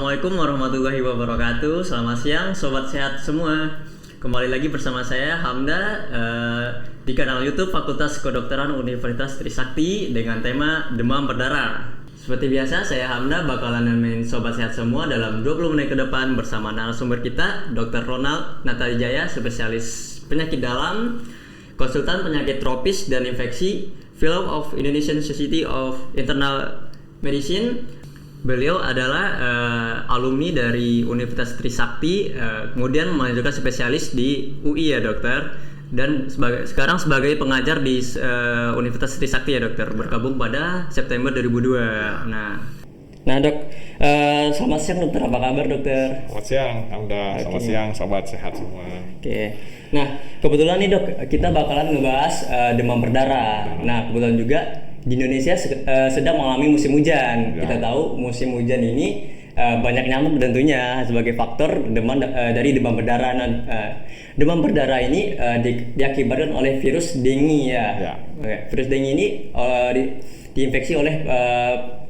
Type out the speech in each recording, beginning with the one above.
Assalamualaikum warahmatullahi wabarakatuh. Selamat siang, sobat sehat semua. Kembali lagi bersama saya Hamda di kanal YouTube Fakultas Kedokteran Universitas Trisakti dengan tema demam berdarah. Seperti biasa, saya Hamda bakalan nemenin sobat sehat semua dalam 20 menit ke depan bersama narasumber kita, Dr. Ronald Natalijaya, spesialis penyakit dalam, konsultan penyakit tropis dan infeksi, Fellow of Indonesian Society of Internal Medicine. Beliau adalah alumni dari Universitas Trisakti, kemudian melanjutkan spesialis di UI ya dokter, dan sekarang sebagai pengajar di Universitas Trisakti ya dokter, bergabung pada September 2002. Nah dok, selamat siang dokter, apa kabar dokter? Selamat siang Hamda, selamat siang sobat sehat semua. Oke. Nah kebetulan nih dok, kita bakalan ngebahas demam berdarah. Nah kebetulan juga di Indonesia sedang mengalami musim hujan. Ya. Kita tahu musim hujan ini banyak nyamuk tentunya sebagai faktor dari demam berdarah. Demam berdarah ini diakibatkan oleh virus dengue ya. Virus dengue ini diinfeksi oleh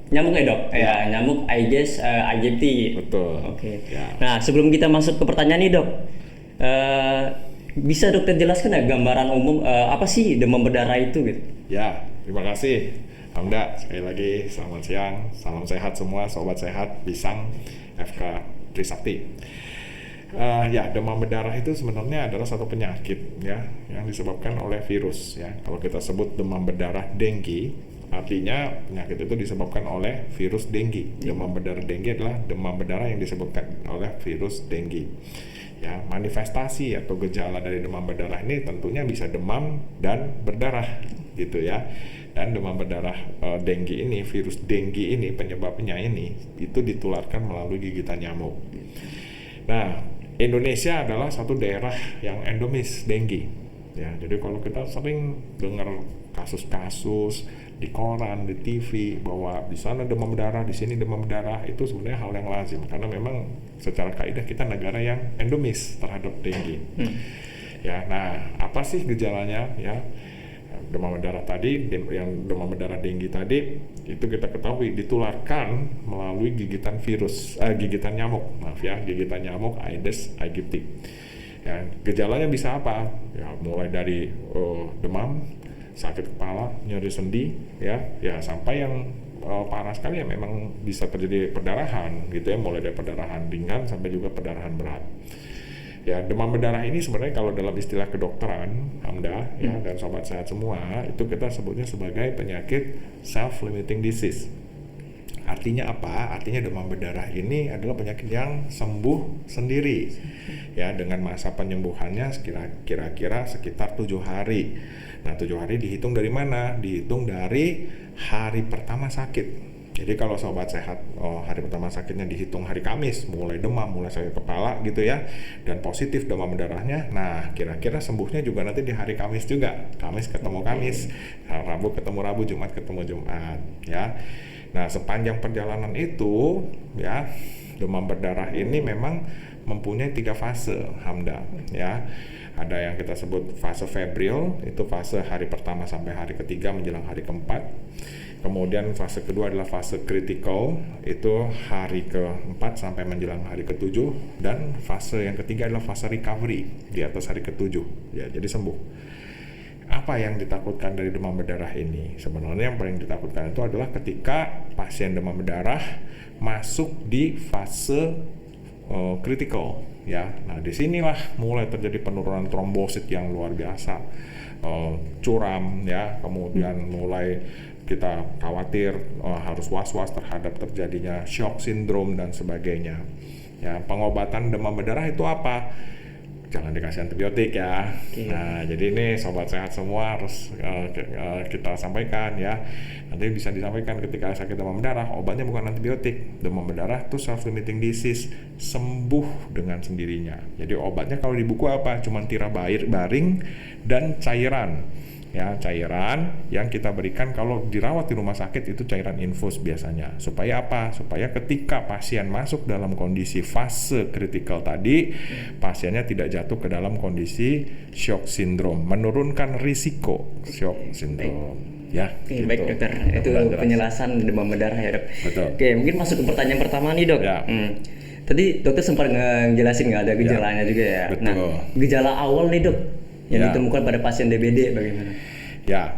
nyamuk ya dok? Ya, nyamuk Aedes aegypti. Betul. Oke. Ya. Nah sebelum kita masuk ke pertanyaan nih dok, bisa dokter jelaskan ya gambaran umum apa sih demam berdarah itu gitu? Ya. Terima kasih Hamda, sekali lagi selamat siang, salam sehat semua sobat sehat Pisang FK Trisakti. Demam berdarah itu sebenarnya adalah satu penyakit ya yang disebabkan oleh virus ya. Kalau kita sebut demam berdarah dengue, artinya penyakit itu disebabkan oleh virus dengue. Demam berdarah dengue adalah demam berdarah yang disebabkan oleh virus dengue. Ya, manifestasi atau gejala dari demam berdarah ini tentunya bisa demam dan berdarah gitu ya. Dan demam berdarah dengue ini, virus dengue ini penyebabnya ini itu ditularkan melalui gigitan nyamuk. Nah, Indonesia adalah satu daerah yang endemis dengue. Ya, jadi kalau kita sering dengar kasus-kasus di koran, di TV bahwa di sana demam berdarah, di sini demam berdarah, itu sebenarnya hal yang lazim karena memang secara kaidah kita negara yang endemis terhadap dengue. Ya, nah apa sih gejalanya ya? Demam berdarah tadi, yang demam berdarah dengue tadi itu kita ketahui ditularkan melalui gigitan gigitan nyamuk, gigitan nyamuk Aedes aegypti. Ya, gejalanya bisa apa? Ya, mulai dari demam, sakit kepala, nyeri sendi, ya sampai yang parah sekali ya memang bisa terjadi perdarahan gitu ya, mulai dari perdarahan ringan sampai juga perdarahan berat. Ya, demam berdarah ini sebenarnya kalau dalam istilah kedokteran Hamda ya dan sobat sehat semua itu kita sebutnya sebagai penyakit self-limiting disease. Artinya apa? Artinya demam berdarah ini adalah penyakit yang sembuh sendiri ya, dengan masa penyembuhannya kira-kira sekitar 7 hari. Nah 7 hari dihitung dari mana? Dihitung dari hari pertama sakit. Jadi kalau sobat sehat hari pertama sakitnya dihitung hari Kamis, mulai demam, mulai sakit kepala gitu ya, dan positif demam berdarahnya, nah kira-kira sembuhnya juga nanti di hari Kamis juga. Kamis ketemu Kamis, Rabu ketemu Rabu, Jumat ketemu Jumat ya. Nah sepanjang perjalanan itu ya, demam berdarah ini memang mempunyai 3 fase Hamda ya. Ada yang kita sebut fase febril, itu fase hari pertama sampai hari ketiga menjelang hari keempat. Kemudian fase kedua adalah fase critical, itu hari ke-4 sampai menjelang hari ke-7. Dan fase yang ketiga adalah fase recovery, di atas hari ke-7 ya, jadi sembuh. Apa yang ditakutkan dari demam berdarah ini? Sebenarnya yang paling ditakutkan itu adalah ketika pasien demam berdarah masuk di fase critical ya. Nah disinilah mulai terjadi penurunan trombosit yang luar biasa, curam ya, kemudian mulai kita khawatir harus was-was terhadap terjadinya shock syndrome dan sebagainya. Ya, pengobatan demam berdarah itu apa? Jangan dikasih antibiotik ya. Nah, jadi ini sobat sehat semua harus kita sampaikan ya. Nanti bisa disampaikan ketika sakit demam berdarah, obatnya bukan antibiotik. Demam berdarah itu self-limiting disease, sembuh dengan sendirinya. Jadi obatnya kalau di buku apa? Cuman tirabaring dan cairan. Ya, cairan yang kita berikan kalau dirawat di rumah sakit itu cairan infus biasanya. Supaya apa? Supaya ketika pasien masuk dalam kondisi fase kritikal tadi, pasiennya tidak jatuh ke dalam kondisi shock syndrome, menurunkan risiko shock syndrome. Ya, Oke, gitu. baik dokter. Itu Mudah-mudahan jelas. penjelasan demam berdarah ya dok. Betul. Oke, mungkin masuk ke pertanyaan pertama nih dok. Ya. Tadi dokter sempat ngejelasin nggak ada gejalanya juga ya. Betul. Nah, gejala awal nih dok yang Ya. ditemukan pada pasien DBD bagaimana? Ya,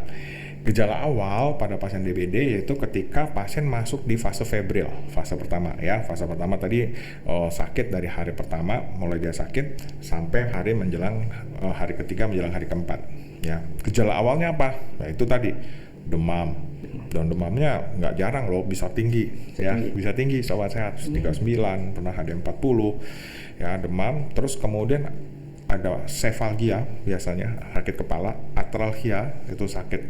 gejala awal pada pasien DBD yaitu ketika pasien masuk di fase febril, fase pertama ya. Fase pertama tadi sakit dari hari pertama, mulai dia sakit sampai hari menjelang hari ketiga menjelang hari keempat. Ya, gejala awalnya apa? Nah, itu tadi demam. Dan demamnya nggak jarang loh, bisa tinggi, bisa tinggi sobat sehat, 39, pernah ada 40, ya demam. Terus kemudian ada sefalgia biasanya sakit kepala, atralgia itu sakit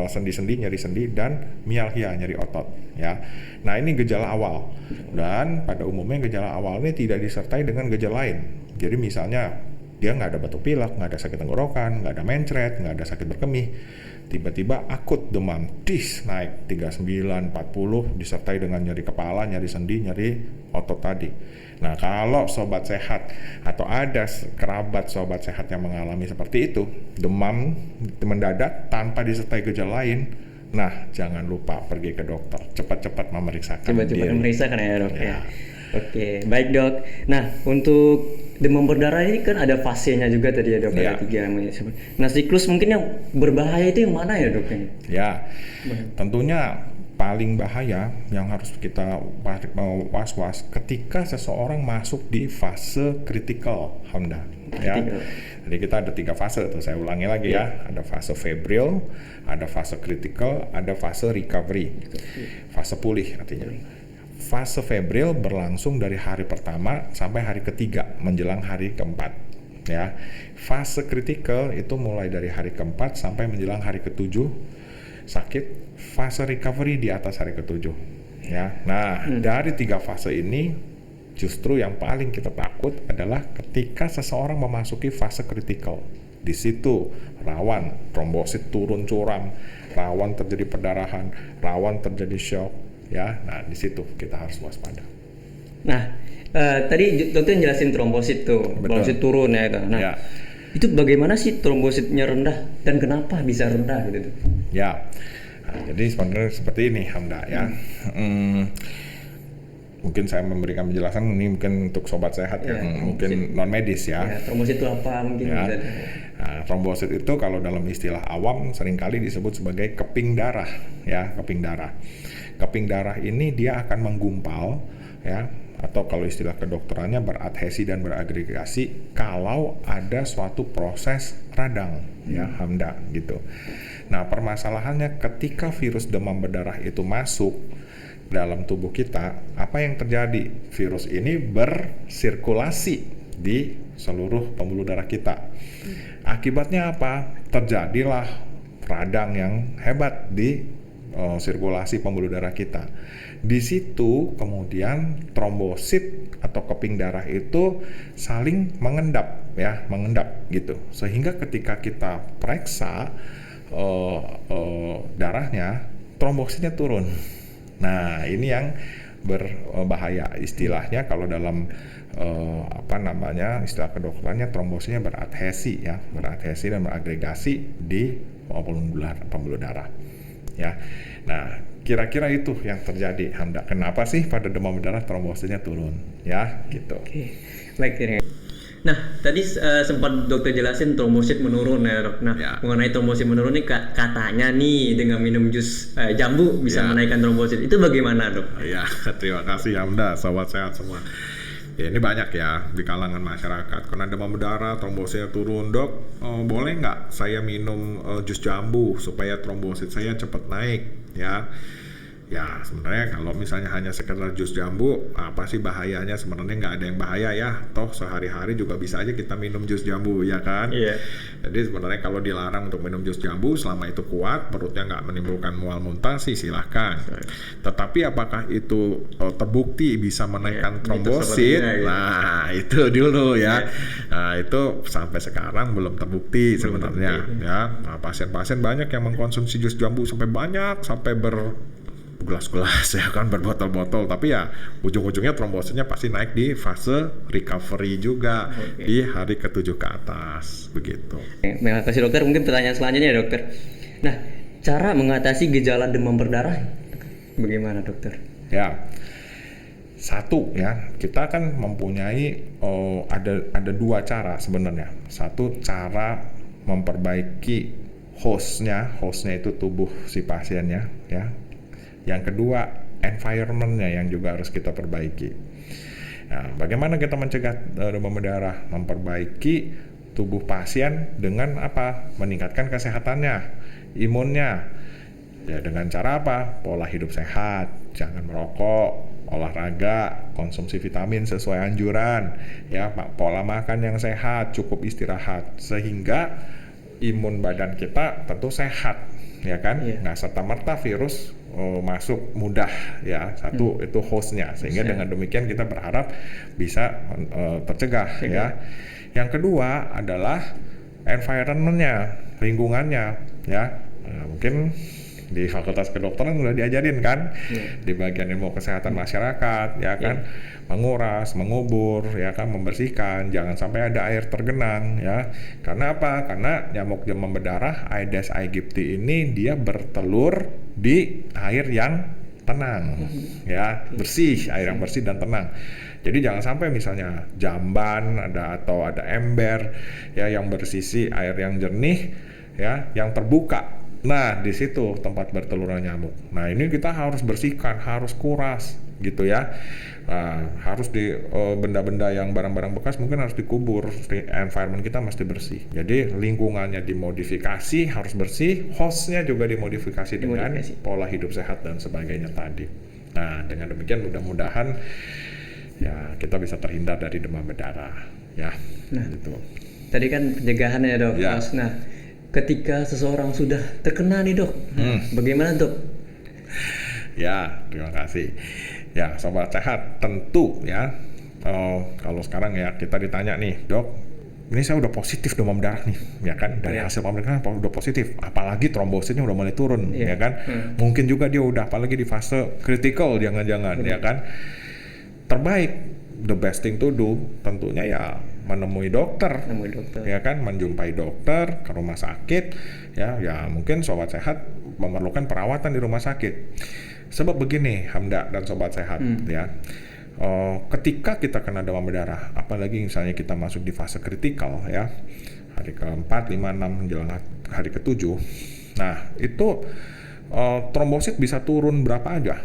sendi-sendi, nyeri sendi, dan mialgia nyeri otot ya. Nah ini gejala awal, dan pada umumnya gejala awal ini tidak disertai dengan gejala lain. Jadi misalnya dia nggak ada batuk pilek, nggak ada sakit tenggorokan, nggak ada mencret, nggak ada sakit berkemih, tiba-tiba akut demam naik 39, 40 disertai dengan nyeri kepala, nyeri sendi, nyeri otot tadi. Nah kalau sobat sehat atau ada kerabat sobat sehat yang mengalami seperti itu, demam mendadak tanpa disertai gejala lain, nah jangan lupa pergi ke dokter, cepat-cepat memeriksakan Coba-coba diri. memeriksakan ya dok Ya. ya. Oke, baik dok. Nah untuk demam berdarah ini kan ada fasenya juga tadi ya dok, Ya. ada 3. Nah siklus mungkin yang berbahaya itu yang mana ya dok? Ya, tentunya paling bahaya yang harus kita was-was ketika seseorang masuk di fase kritikal, Hamda. Ya, jadi kita ada 3 fase tuh, saya ulangi lagi ya. Ada fase febril, ada fase kritikal, ada fase recovery, fase pulih artinya. Fase febril berlangsung dari hari pertama sampai hari ketiga menjelang hari keempat. Ya, fase kritikal itu mulai dari hari keempat sampai menjelang hari ketujuh sakit. Fase recovery di atas hari ketujuh. Ya, nah dari 3 fase ini justru yang paling kita takut adalah ketika seseorang memasuki fase kritikal. Di situ rawan trombosit turun curam, rawan terjadi perdarahan, rawan terjadi shock. Ya, nah di situ kita harus waspada. Nah, tadi dokter jelasin trombosit tuh, trombosit turun ya kan. Nah, Ya. itu bagaimana sih trombositnya rendah dan kenapa bisa rendah gitu? Ya, nah, jadi sebenarnya seperti ini Hamda ya. Mungkin saya memberikan penjelasan ini mungkin untuk sobat sehat yang mungkin non medis ya. Ya, trombosit itu apa mungkin Ya. bisa. Nah, trombosit itu kalau dalam istilah awam seringkali disebut sebagai keping darah ya, keping darah. Keping darah ini dia akan menggumpal ya, atau kalau istilah kedokterannya beradhesi dan beragregasi kalau ada suatu proses radang ya, Hamda gitu. Nah, permasalahannya ketika virus demam berdarah itu masuk dalam tubuh kita, apa yang terjadi? Virus ini bersirkulasi di seluruh pembuluh darah kita. Akibatnya apa? Terjadilah radang yang hebat di sirkulasi pembuluh darah kita. Di situ kemudian trombosit atau keping darah itu saling mengendap ya, mengendap gitu. Sehingga ketika kita periksa darahnya, trombositnya turun. Nah, ini yang berbahaya istilahnya kalau dalam istilah kedokterannya trombositnya beradhesi ya, beradhesi dan beragregasi di pembuluh darah. Ya. Nah, kira-kira itu yang terjadi, Hamda. Kenapa sih pada demam berdarah trombositnya turun? Ya, gitu. Oke. Baik ini. Nah, tadi sempat dokter jelasin trombosit menurun ya dok. Nah, mengenai trombosit menurun nih katanya nih dengan minum jus jambu bisa menaikkan trombosit. Itu bagaimana dok? Ya, terima kasih Hamda, sobat sehat semua. Ya, ini banyak ya di kalangan masyarakat. Karena demam berdarah, trombositnya turun, dok. Boleh nggak saya minum jus jambu supaya trombosit saya cepat naik? Ya. Ya, sebenarnya kalau misalnya hanya sekedar jus jambu, apa sih bahayanya? Sebenarnya nggak ada yang bahaya ya. Toh sehari-hari juga bisa aja kita minum jus jambu, ya kan? Iya. Jadi sebenarnya kalau dilarang untuk minum jus jambu, selama itu kuat, perutnya nggak menimbulkan mual muntah sih silahkan. Tetapi apakah itu terbukti bisa menaikkan trombosit? Nah, itu dulu ya. Nah, itu sampai sekarang belum terbukti sebenarnya. Ya, nah, pasien-pasien banyak yang mengkonsumsi jus jambu sampai banyak, sampai gelas-gelas ya kan, berbotol-botol, tapi ya ujung-ujungnya trombositnya pasti naik di fase recovery juga di hari ke-7 ke atas begitu. Terima kasih dokter. Mungkin pertanyaan selanjutnya ya dokter. Nah, cara mengatasi gejala demam berdarah bagaimana dokter? Ya, satu ya, kita kan mempunyai ada dua cara sebenarnya. Satu cara memperbaiki hostnya itu tubuh si pasiennya ya. Yang kedua environmentnya yang juga harus kita perbaiki. Nah, bagaimana kita mencegah demam berdarah? Memperbaiki tubuh pasien dengan apa? Meningkatkan kesehatannya, imunnya. Ya dengan cara apa? Pola hidup sehat, jangan merokok, olahraga, konsumsi vitamin sesuai anjuran, ya, pola makan yang sehat, cukup istirahat, sehingga imun badan kita tentu sehat, ya kan? Nggak serta-merta virus masuk mudah, ya. Satu itu hostnya, sehingga dengan demikian kita berharap bisa tercegah, ya. Yang kedua adalah environment-nya, lingkungannya, ya. Nah, mungkin di Fakultas Kedokteran sudah diajarin kan, di bagian ilmu kesehatan masyarakat, ya kan, menguras, mengubur, ya kan, membersihkan, jangan sampai ada air tergenang, ya. Karena apa? Karena nyamuk demam berdarah Aedes aegypti ini dia bertelur di air yang tenang, ya, bersih, air yang bersih dan tenang. Jadi jangan sampai misalnya jamban atau ada ember, ya, yang bersisi air yang jernih, ya, yang terbuka. Nah, di situ tempat bertelurnya nyamuk. Nah, ini kita harus bersihkan, harus kuras, gitu ya. Harus di benda-benda yang barang-barang bekas mungkin harus dikubur. Environment kita mesti bersih. Jadi lingkungannya dimodifikasi, harus bersih. Hostnya juga dimodifikasi dengan pola hidup sehat dan sebagainya tadi. Nah, dengan demikian mudah-mudahan ya kita bisa terhindar dari demam berdarah. Ya, nah, gitu. Tadi kan pencegahan ya dok. Ya. Nah, ketika seseorang sudah terkena nih dok, bagaimana dok? Ya, terima kasih. Ya, sobat sehat, tentu ya. Kalau sekarang ya kita ditanya nih, dok, ini saya udah positif demam berdarah nih, ya kan? Dari hasil pemeriksaan udah positif, apalagi trombositnya udah mulai turun, ya kan? Mungkin juga dia udah, apalagi di fase critical, jangan-jangan, ya kan? Terbaik, the best thing to do, tentunya ya menemui dokter, ya kan, menjumpai dokter ke rumah sakit, ya mungkin sobat sehat memerlukan perawatan di rumah sakit. Sebab begini, Hamda dan sobat sehat, ya, ketika kita kena demam berdarah, apalagi misalnya kita masuk di fase kritikal, ya, hari ke-4, 5, 6 menjelang hari ke-7, nah itu trombosit bisa turun berapa aja.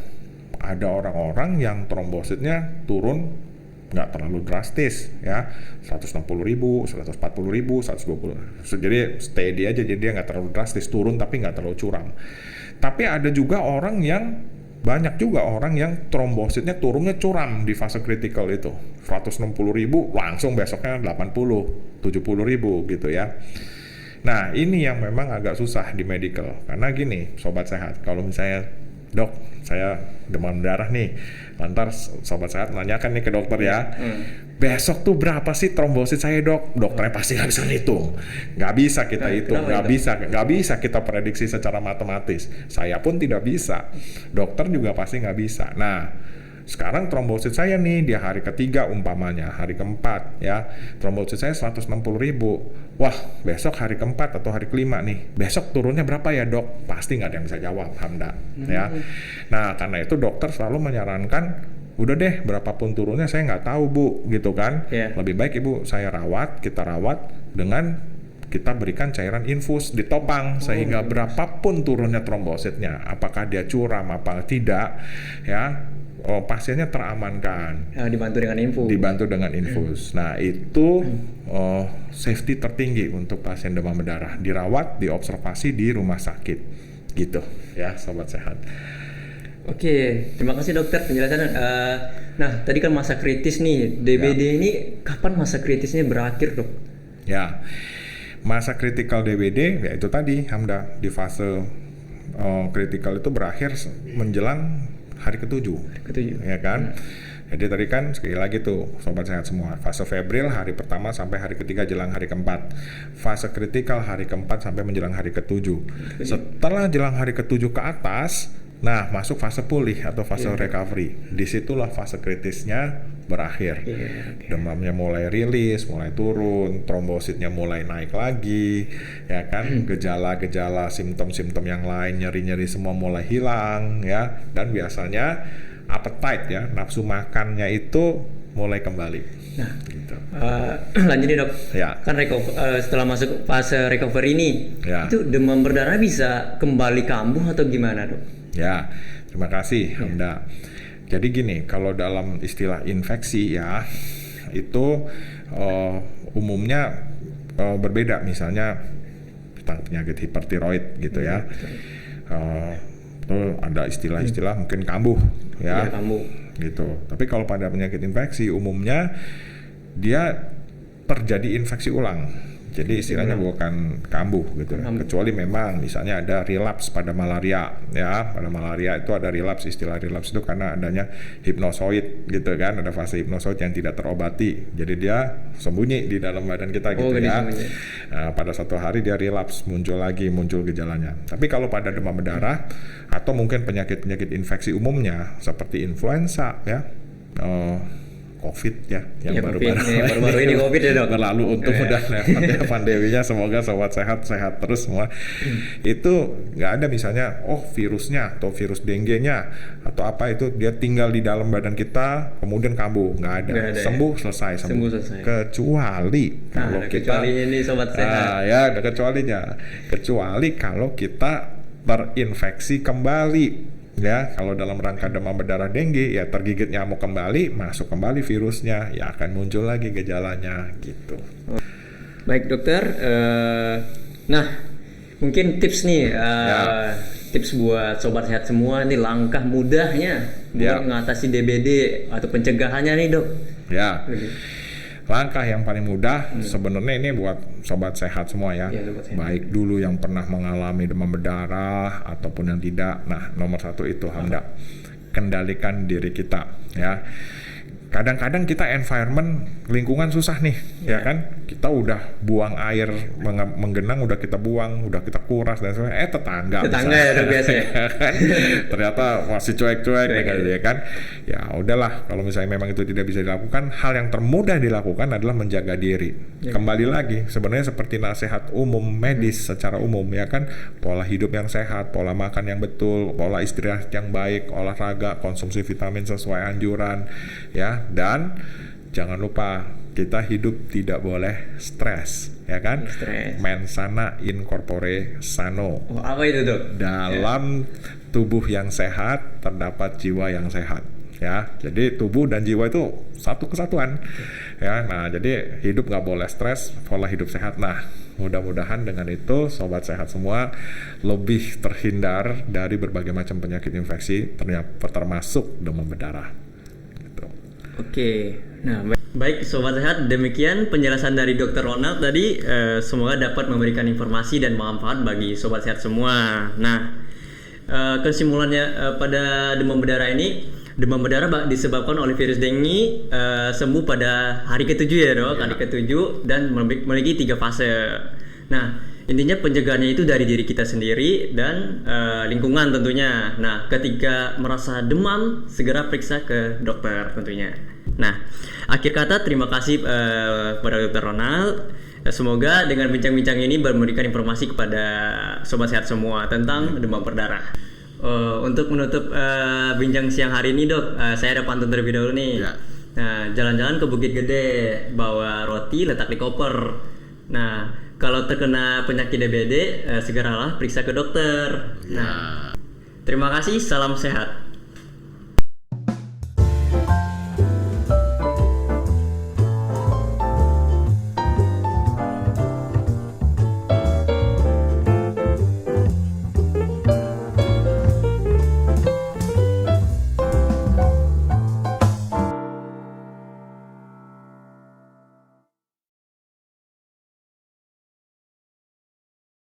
Ada orang-orang yang trombositnya turun nggak terlalu drastis, ya, 160.000, 140.000, 120. Jadi steady aja, jadi dia nggak terlalu drastis turun tapi nggak terlalu curam. Tapi ada juga orang yang banyak juga orang yang trombositnya turunnya curam di fase kritikal itu, 160.000 langsung besoknya 80, 70.000 gitu ya. Nah ini yang memang agak susah di medical, karena gini sobat sehat, kalau misalnya dok saya demam darah nih, lantas sobat sehat menanyakan nih ke dokter ya, besok tuh berapa sih trombosit saya dok? Dokternya pasti nggak bisa hitung, nggak bisa kita hitung, nggak bisa kita prediksi secara matematis. Saya pun tidak bisa, dokter juga pasti nggak bisa. Nah sekarang trombosit saya nih di hari ketiga umpamanya, hari keempat ya, trombosit saya 160.000. Wah, besok hari keempat atau hari kelima nih, besok turunnya berapa ya dok? Pasti nggak ada yang bisa jawab, Hamda. Ya. Nah, karena itu dokter selalu menyarankan, udah deh berapapun turunnya saya nggak tahu bu, gitu kan. Lebih baik ibu saya kita rawat dengan kita berikan cairan infus ditopang, sehingga berapapun turunnya trombositnya, apakah dia curam apa tidak, ya, pasiennya teramankan. Dibantu dengan infus. Nah itu safety tertinggi untuk pasien demam berdarah, dirawat, diobservasi di rumah sakit, gitu ya sobat sehat. Oke, terima kasih dokter penjelasannya. Nah tadi kan masa kritis nih DBD ini, kapan masa kritisnya berakhir dok? Ya, masa kritikal DBD ya itu tadi Hamda, di fase kritikal itu berakhir menjelang hari ke-7, ya kan? Jadi tadi kan sekali lagi tuh sobat sehat semua, fase febrile hari pertama sampai hari ketiga jelang hari keempat, fase kritikal hari keempat sampai menjelang hari ke-7. Setelah jelang hari ke-7 ke atas, Nah, masuk fase pulih atau fase recovery. Disitulah fase kritisnya berakhir. Demamnya mulai rilis, mulai turun, trombositnya mulai naik lagi, ya kan? Gejala-gejala, simptom-simptom yang lain, nyeri-nyeri semua mulai hilang, ya. Dan biasanya appetite ya, nafsu makannya itu mulai kembali. Nah, gitu. Lanjut nih dok. Ya. Kan setelah masuk fase recovery ini, Ya. itu demam berdarah bisa kembali kambuh atau gimana dok? Ya, terima kasih Hamda. Jadi gini, kalau dalam istilah infeksi ya, itu umumnya berbeda. Misalnya tentang penyakit hipertiroid gitu ya. Itu ada istilah-istilah mungkin kambuh ya. Ya, kambuh. Gitu. Tapi kalau pada penyakit infeksi umumnya dia terjadi infeksi ulang. Jadi istilahnya bukan kambuh gitu. Kecuali memang misalnya ada relapse pada malaria ya. Pada malaria itu ada relapse, istilah relapse itu karena adanya hipnosoid gitu kan. Ada fase hipnosoid yang tidak terobati. Jadi dia sembunyi di dalam badan kita gitu ya. Pada suatu hari dia relapse, muncul gejalanya. Tapi kalau pada demam berdarah atau mungkin penyakit-penyakit infeksi umumnya seperti influenza ya, COVID ya, yang baru-baru ini COVID ya dok. Berlalu untuk udah lewat ya pandeminya, semoga sobat sehat terus semua. Itu nggak ada misalnya, virusnya atau virus dengue-nya atau apa itu dia tinggal di dalam badan kita kemudian kambuh, nggak ada. Sembuh selesai. Kecuali kalau kita ini sobat sehat. Ya ada kecualinya. Kecuali kalau kita terinfeksi kembali. Ya, kalau dalam rangka demam berdarah dengue ya tergigit nyamuk kembali, masuk kembali virusnya, ya akan muncul lagi gejalanya gitu. Baik dokter, nah mungkin tips nih, tips buat sobat sehat semua nih, langkah mudahnya buat mengatasi DBD atau pencegahannya nih dok. Ya. Langkah yang paling mudah sebenarnya ini buat sobat sehat semua ya. Baik dulu yang pernah mengalami demam berdarah ataupun yang tidak. Nah, nomor satu itu Hamda, kendalikan diri kita ya. Kadang-kadang kita environment lingkungan susah nih, ya kan? Kita udah buang air menggenang, udah kita buang, udah kita kuras dan sebagainya. Tetangga ya udah biasa ya. Kan? Ternyata masih cuek-cuek ya kan? Ya udahlah, kalau misalnya memang itu tidak bisa dilakukan, hal yang termudah dilakukan adalah menjaga diri. Kembali lagi, sebenarnya seperti nasihat umum medis secara umum ya kan, pola hidup yang sehat, pola makan yang betul, pola istirahat yang baik, olahraga, konsumsi vitamin sesuai anjuran ya. Dan jangan lupa kita hidup tidak boleh stres, ya kan? Mens sana in corpore sano. Apa itu dok? Dalam tubuh yang sehat terdapat jiwa yang sehat, ya. Jadi tubuh dan jiwa itu satu kesatuan, ya. Nah, jadi hidup nggak boleh stres, pola hidup sehat. Nah, mudah-mudahan dengan itu sobat sehat semua lebih terhindar dari berbagai macam penyakit infeksi, termasuk demam berdarah. Oke, nah baik sobat sehat, demikian penjelasan dari Dr. Ronald tadi. Semoga dapat memberikan informasi dan manfaat bagi sobat sehat semua. Nah, kesimpulannya pada demam berdarah ini, demam berdarah disebabkan oleh virus dengue, sembuh pada hari ke-7 ya dok, hari ke-7 dan memiliki 3 fase. Nah, intinya pencegahannya itu dari diri kita sendiri dan lingkungan tentunya. Nah, ketika merasa demam, segera periksa ke dokter tentunya. Nah, akhir kata terima kasih kepada Dr. Ronald. Semoga dengan bincang-bincang ini memberikan informasi kepada sobat sehat semua tentang demam berdarah. Untuk menutup bincang siang hari ini dok, saya ada pantun terlebih dahulu nih. Nah, jalan-jalan ke Bukit Gede, bawa roti letak di koper. Nah, kalau terkena penyakit DBD, segeralah periksa ke dokter. Nah, terima kasih, salam sehat.